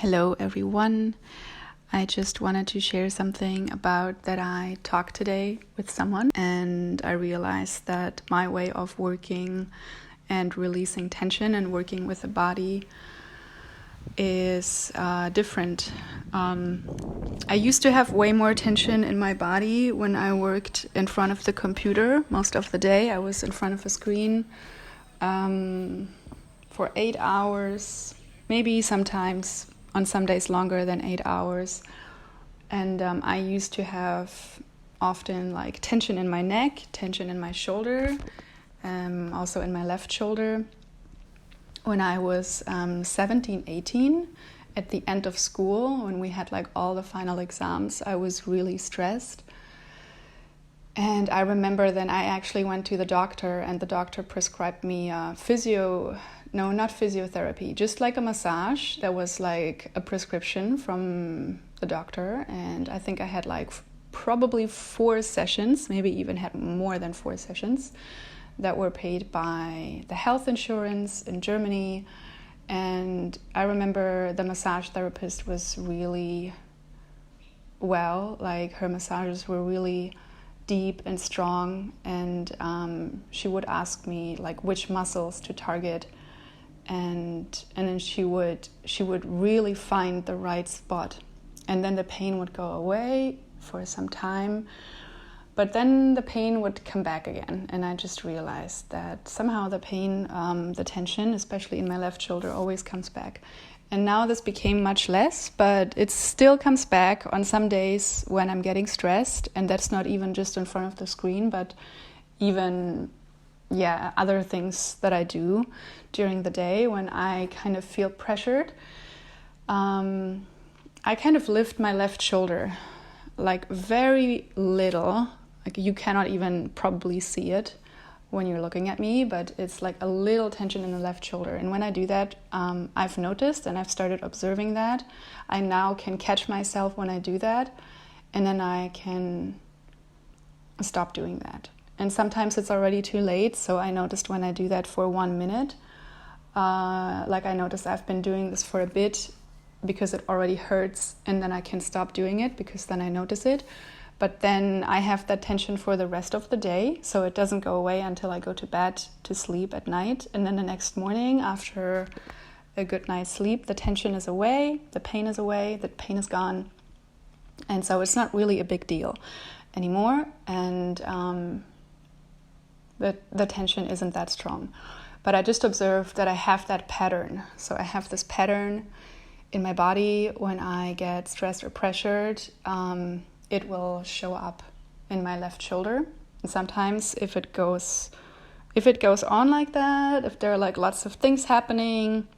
Hello everyone. I just wanted to share something about that I talked today with someone, and I realized that my way of working and releasing tension and working with the body is different. I used to have way more tension in my body when I worked in front of the computer. Most of the day I was in front of a screen for 8 hours, maybe sometimes on some days longer than 8 hours. And I used to have often like tension in my neck, tension in my shoulder, also in my left shoulder. When I was 17, 18, at the end of school, when we had like all the final exams, I was really stressed. And I remember then I actually went to the doctor, and the doctor prescribed me not physiotherapy, just like a massage. That was like a prescription from the doctor. And I think I had like probably 4 sessions, maybe even had more than 4 sessions that were paid by the health insurance in Germany. And I remember the massage therapist was really well, like her massages were really deep and strong, and she would ask me like which muscles to target, and then she would really find the right spot, and then the pain would go away for some time, but then the pain would come back again. And I just realized that somehow the pain, the tension, especially in my left shoulder, always comes back. And now this became much less, but it still comes back on some days when I'm getting stressed. And that's not even just in front of the screen, but even, other things that I do during the day when I kind of feel pressured. I kind of lift my left shoulder, like very little. Like you cannot even probably see it when you're looking at me, but it's like a little tension in the left shoulder. And when I do that, I've noticed, and I've started observing that. I now can catch myself when I do that, and then I can stop doing that. And sometimes it's already too late, so I noticed when I do that for 1 minute, like I noticed I've been doing this for a bit because it already hurts, and then I can stop doing it because then I notice it. But then I have that tension for the rest of the day, so it doesn't go away until I go to bed to sleep at night. And then the next morning, after a good night's sleep, the tension is away, the pain is away, the pain is gone. And so it's not really a big deal anymore, and the tension isn't that strong. But I just observed that I have that pattern. So I have this pattern in my body when I get stressed or pressured. It will show up in my left shoulder. And sometimes if it goes on like that, if there are like lots of things happening,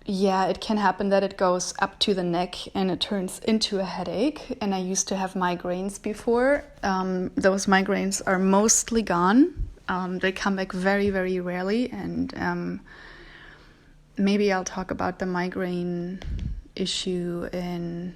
it can happen that it goes up to the neck and it turns into a headache. And I used to have migraines before. Those migraines are mostly gone. They come back very, very rarely. And maybe I'll talk about the migraine issue in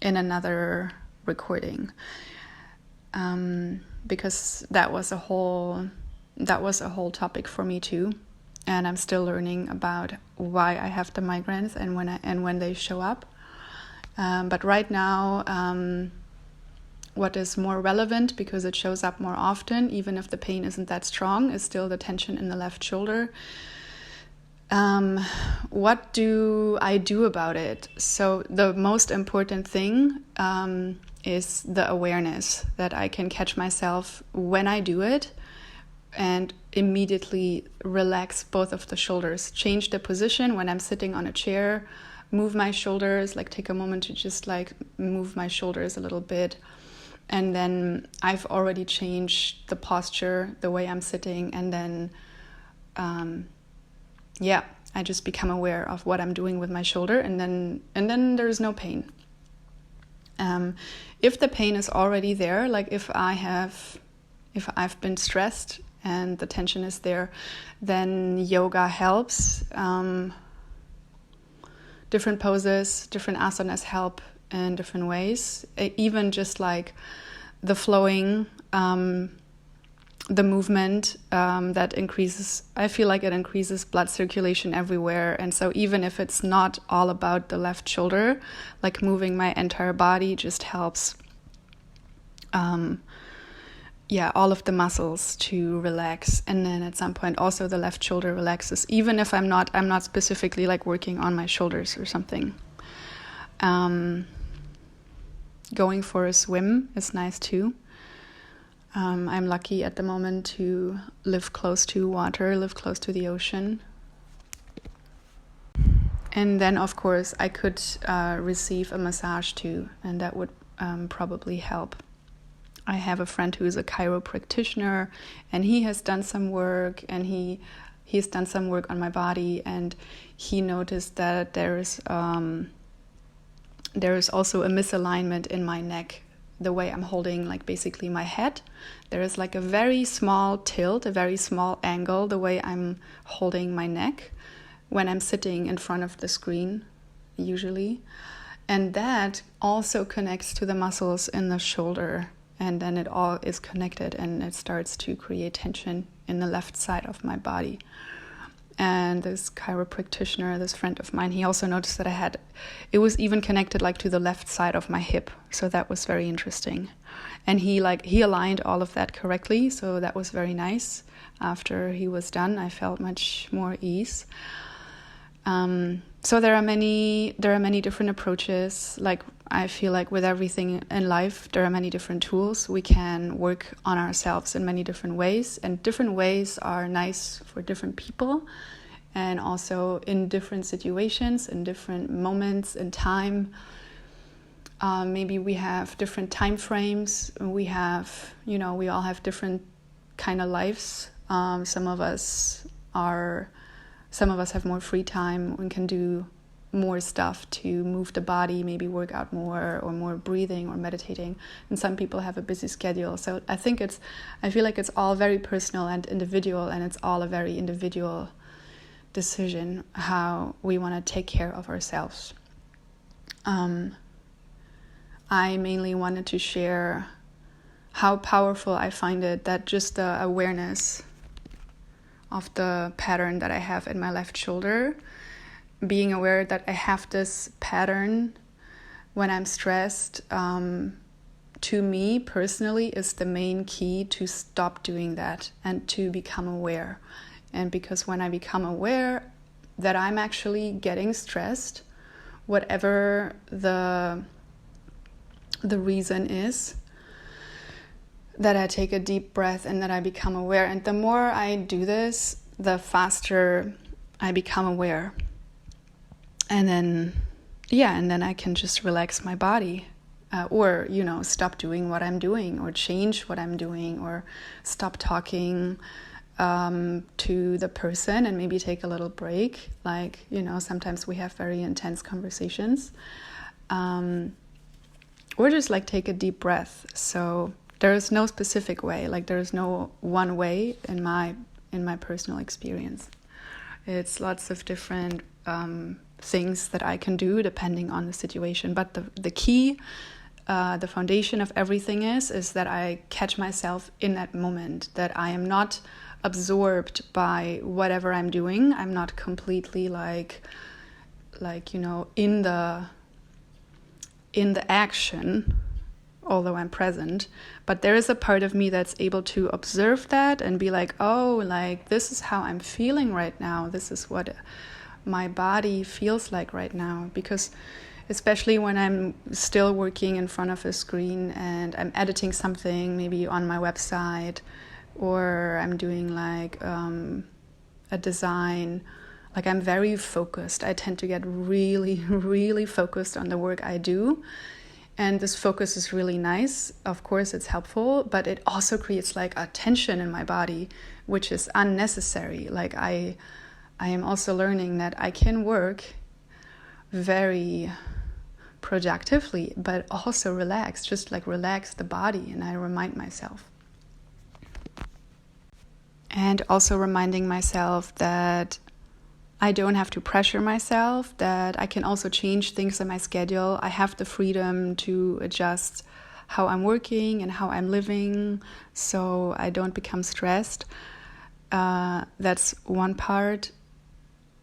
another recording, because that was a whole topic for me too, and I'm still learning about why I have the migraines and when they show up. But right now, what is more relevant, because it shows up more often, even if the pain isn't that strong, is still the tension in the left shoulder. What do I do about it? So the most important thing is the awareness that I can catch myself when I do it and immediately relax both of the shoulders, change the position when I'm sitting on a chair, move my shoulders, like take a moment to just like move my shoulders a little bit. And then I've already changed the posture, the way I'm sitting, and then I just become aware of what I'm doing with my shoulder, and then there's no pain. If the pain is already there, like if I've been stressed and the tension is there, then yoga helps. Different poses, different asanas help in different ways. Even just like the flowing the movement that increases, I feel like it increases blood circulation everywhere. And so even if it's not all about the left shoulder, like moving my entire body just helps all of the muscles to relax. And then at some point also the left shoulder relaxes, even if I'm not specifically like working on my shoulders or something. Going for a swim is nice too. I'm lucky at the moment to live close to water, live close to the ocean. And then, of course, I could receive a massage too, and that would probably help. I have a friend who is a chiropractor, and he has done some work, and he's done some work on my body, and he noticed that there is also a misalignment in my neck. The way I'm holding, like, basically my head, there is like a very small tilt, a very small angle, the way I'm holding my neck when I'm sitting in front of the screen, usually. And that also connects to the muscles in the shoulder. And then it all is connected, and it starts to create tension in the left side of my body. And this chiropractor, this friend of mine, he also noticed that it was even connected like to the left side of my hip. So that was very interesting. And he aligned all of that correctly. So that was very nice. After he was done, I felt much more ease. So there are many different approaches. Like, I feel like with everything in life, there are many different tools. We can work on ourselves in many different ways, and different ways are nice for different people, and also in different situations, in different moments in time. Maybe we have different time frames. We all have different kind of lives. Some of us have more free time and can do more stuff to move the body, maybe work out more, or more breathing or meditating. And some people have a busy schedule. So I feel like it's all very personal and individual, and it's all a very individual decision how we want to take care of ourselves. I mainly wanted to share how powerful I find it, that just the awareness of the pattern that I have in my left shoulder, being aware that I have this pattern when I'm stressed, to me personally is the main key to stop doing that and to become aware. And because when I become aware that I'm actually getting stressed, whatever the reason is, that I take a deep breath and that I become aware. And the more I do this, the faster I become aware. And then I can just relax my body, or, stop doing what I'm doing, or change what I'm doing, or stop talking to the person and maybe take a little break. Like, sometimes we have very intense conversations, or just like take a deep breath. So there is no specific way, like there is no one way in my personal experience. It's lots of different things that I can do depending on the situation. But the key, the foundation of everything is that I catch myself in that moment, that I am not absorbed by whatever I'm doing. I'm not completely in the action, although I'm present, but there is a part of me that's able to observe that and be like, oh, like this is how I'm feeling right now. This is what my body feels like right now. Because especially when I'm still working in front of a screen and I'm editing something, maybe on my website, or I'm doing like a design, like I'm very focused. I tend to get really, really focused on the work I do. And this focus is really nice. Of course, it's helpful, but it also creates like a tension in my body, which is unnecessary. Like I am also learning that I can work very productively, but also relax, just like relax the body. And I remind myself. And also reminding myself that I don't have to pressure myself, that I can also change things in my schedule. I have the freedom to adjust how I'm working and how I'm living, so I don't become stressed. That's one part.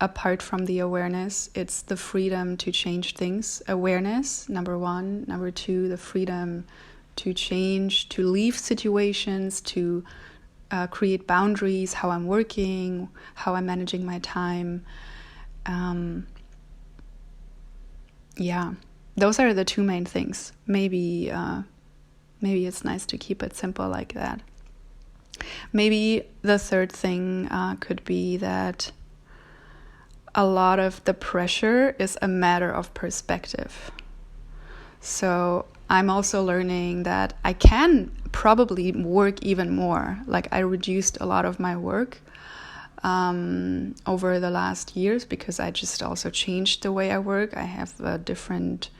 Apart from the awareness, it's the freedom to change things. Awareness, number one. Number two, the freedom to change, to leave situations, to create boundaries, how I'm working, how I'm managing my time. Those are the two main things. Maybe it's nice to keep it simple like that. Maybe the third thing could be that a lot of the pressure is a matter of perspective. So I'm also learning that I can probably work even more. Like, I reduced a lot of my work over the last years because I just also changed the way I work. I have a different,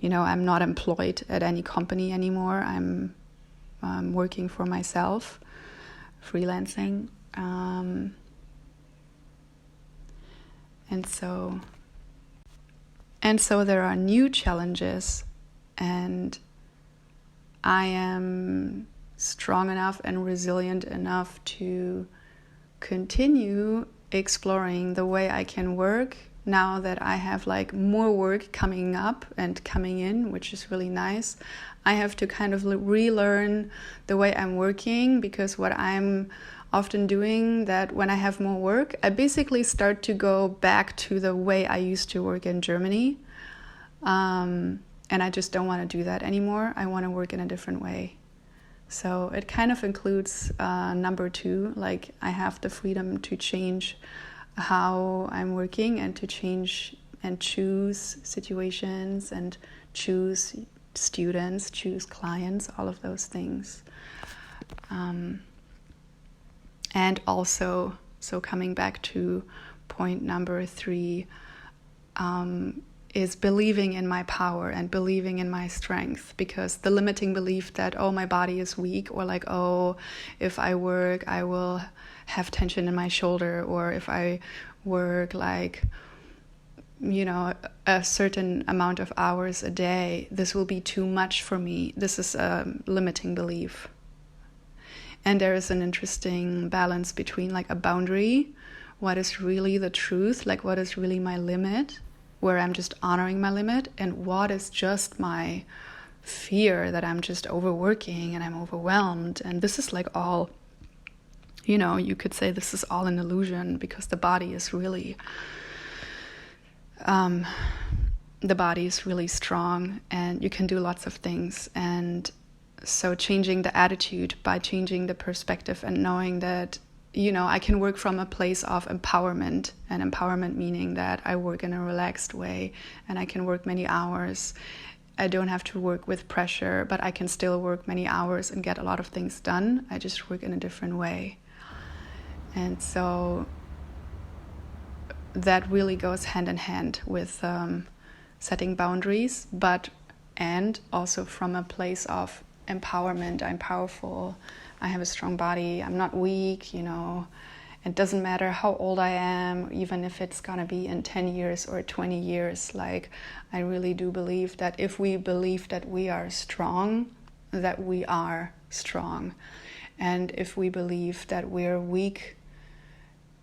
I'm not employed at any company anymore. I'm working for myself, freelancing. And so there are new challenges, and I am strong enough and resilient enough to continue exploring the way I can work now that I have like more work coming up and coming in, which is really nice. I have to kind of relearn the way I'm working, because what I'm often doing, that when I have more work, I basically start to go back to the way I used to work in Germany. And I just don't want to do that anymore. I want to work in a different way. So it kind of includes number two, like I have the freedom to change how I'm working and to change and choose situations and choose students, choose clients, all of those things. And also, so coming back to point number three, is believing in my power and believing in my strength, because the limiting belief that, oh, my body is weak, or like, oh, if I work, I will have tension in my shoulder, or if I work like, a certain amount of hours a day, this will be too much for me. This is a limiting belief. And there is an interesting balance between like a boundary, what is really the truth, like what is really my limit, where I'm just honoring my limit, and what is just my fear that I'm just overworking and I'm overwhelmed. And this is like all, you could say this is all an illusion, because the body is really strong, and you can do lots of things. And so changing the attitude by changing the perspective and knowing that, I can work from a place of empowerment, and empowerment meaning that I work in a relaxed way and I can work many hours. I don't have to work with pressure, but I can still work many hours and get a lot of things done. I just work in a different way. And so that really goes hand in hand with setting boundaries, and also from a place of empowerment. I'm powerful. I have a strong body. I'm not weak, It doesn't matter how old I am, even if it's gonna be in 10 years or 20 years. Like, I really do believe that if we believe that we are strong, that we are strong. And if we believe that we're weak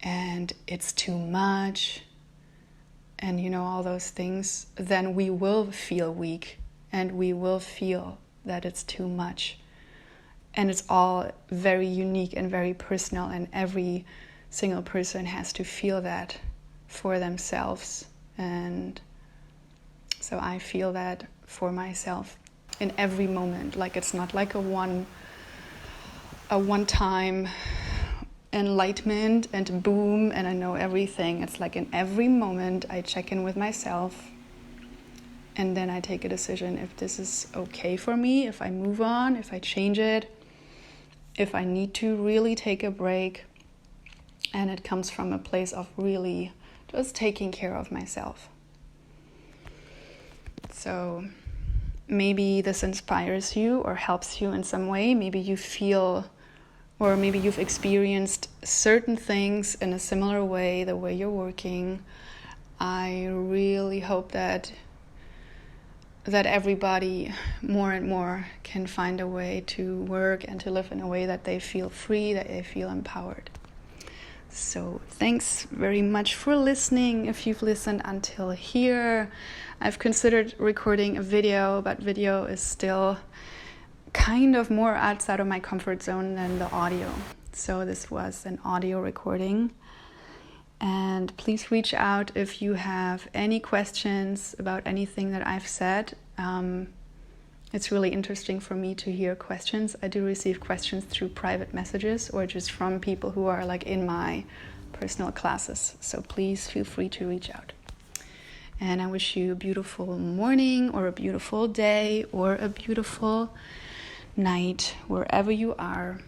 and it's too much, and all those things, then we will feel weak and we will feel that it's too much. And it's all very unique and very personal, and every single person has to feel that for themselves. And so I feel that for myself in every moment. Like, it's not like a one-time enlightenment and boom and I know everything. It's like in every moment I check in with myself, and then I take a decision if this is okay for me, if I move on, if I change it, if I need to really take a break. And it comes from a place of really just taking care of myself. So maybe this inspires you or helps you in some way. Maybe you feel, or maybe you've experienced certain things in a similar way, the way you're working. I really hope that that everybody more and more can find a way to work and to live in a way that they feel free, that they feel empowered. So thanks very much for listening. If you've listened until here, I've considered recording a video, but video is still kind of more outside of my comfort zone than the audio. So this was an audio recording. And please reach out if you have any questions about anything that I've said. It's really interesting for me to hear questions. I do receive questions through private messages or just from people who are like in my personal classes. So please feel free to reach out. And I wish you a beautiful morning or a beautiful day or a beautiful night wherever you are.